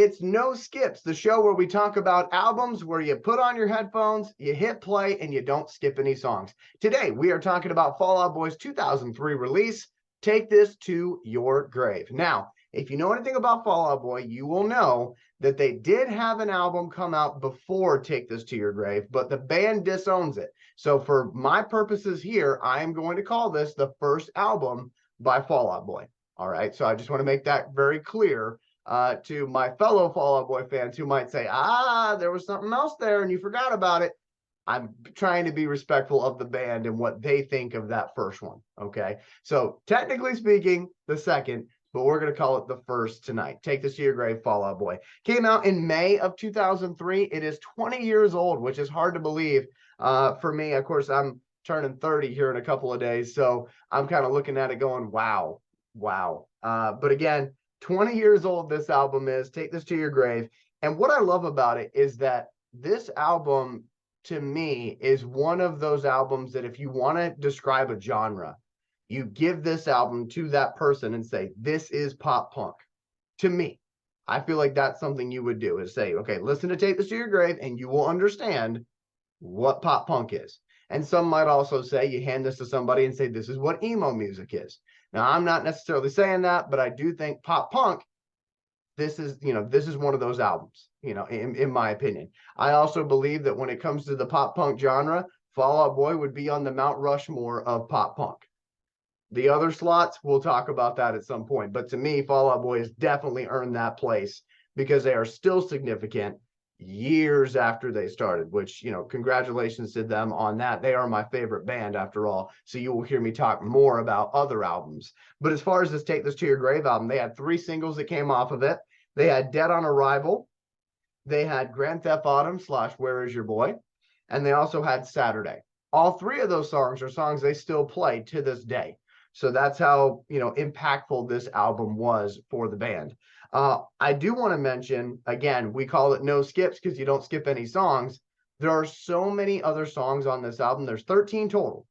It's No Skips, the show where we talk about albums where you put on your headphones, you hit play, and you don't skip any songs. Today, we are talking about Fall Out Boy's 2003 release, Take This to Your Grave. Now, if you know anything about Fall Out Boy, you will know that they did have an album come out before Take This to Your Grave, but the band disowns it. So for my purposes here, I am going to call this the first album by Fall Out Boy. All right, so I just want to make that very clear to my fellow Fall Out Boy fans who might say, there was something else there and you forgot about it. I'm trying to be respectful of the band and what they think of that first one, okay? So technically speaking, the second, but we're going to call it the first tonight. Take This to Your Grave, Fall Out Boy. Came out in May of 2003. It is 20 years old, which is hard to believe for me. Of course, I'm turning 30 here in a couple of days, so I'm kind of looking at it going, wow. But again, 20 years old this album is, Take This to Your Grave. And what I love about it is that this album, to me, is one of those albums that if you want to describe a genre, you give this album to that person and say, this is pop punk. To me, I feel like that's something you would do, is say, okay, listen to Take This to Your Grave and you will understand what pop punk is. And some might also say, you hand this to somebody and say, this is what emo music is. Now, I'm not necessarily saying that, but I do think pop punk, this is one of those albums, in my opinion. I also believe that when it comes to the pop punk genre, Fall Out Boy would be on the Mount Rushmore of pop punk. The other slots, we'll talk about that at some point. But to me, Fall Out Boy has definitely earned that place because they are still significant years after they started, which, congratulations to them on that. They are my favorite band after all. So you will hear me talk more about other albums. But as far as this Take This to Your Grave album, they had 3 singles that came off of it. They had Dead on Arrival. They had Grand Theft Autumn / Where Is Your Boy? And they also had Saturday. All 3 of those songs are songs they still play to this day. So that's how, impactful this album was for the band. I do want to mention, again, we call it No Skips because you don't skip any songs. There are so many other songs on this album. There's 13 total.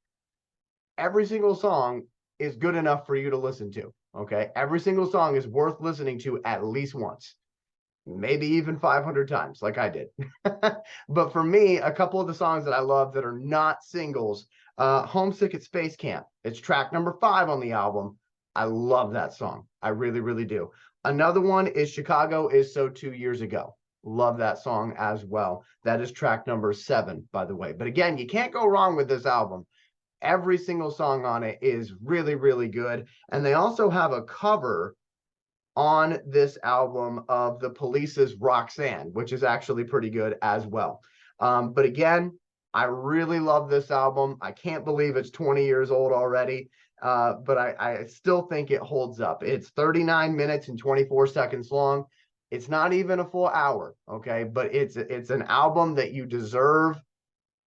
Every single song is good enough for you to listen to, okay? Every single song is worth listening to at least once, maybe even 500 times like I did. But for me, a couple of the songs that I love that are not singles, Homesick at Space Camp. It's track number 5 on the album. I love that song. I really, really do. Another one is Chicago Is So 2 Years Ago. Love that song as well. That is track number 7, by the way. But again, you can't go wrong with this album. Every single song on it is really, really good. And they also have a cover on this album of The Police's Roxanne, which is actually pretty good as well. But again, I really love this album. I can't believe it's 20 years old already. But I still think it holds up. It's 39 minutes and 24 seconds long. It's not even a full hour, okay? But it's an album that you deserve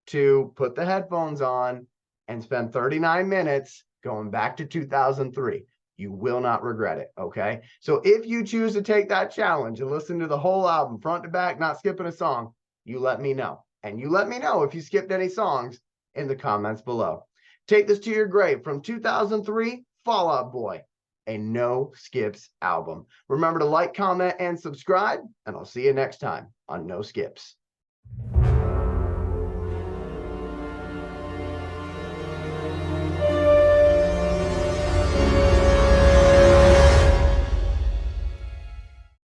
to put the headphones on and spend 39 minutes going back to 2003. You will not regret it, okay? So if you choose to take that challenge and listen to the whole album front to back, not skipping a song, you let me know. And you let me know if you skipped any songs in the comments below. Take This to Your Grave from 2003, Fall Out Boy, a No Skips album. Remember to like, comment, and subscribe, and I'll see you next time on No Skips.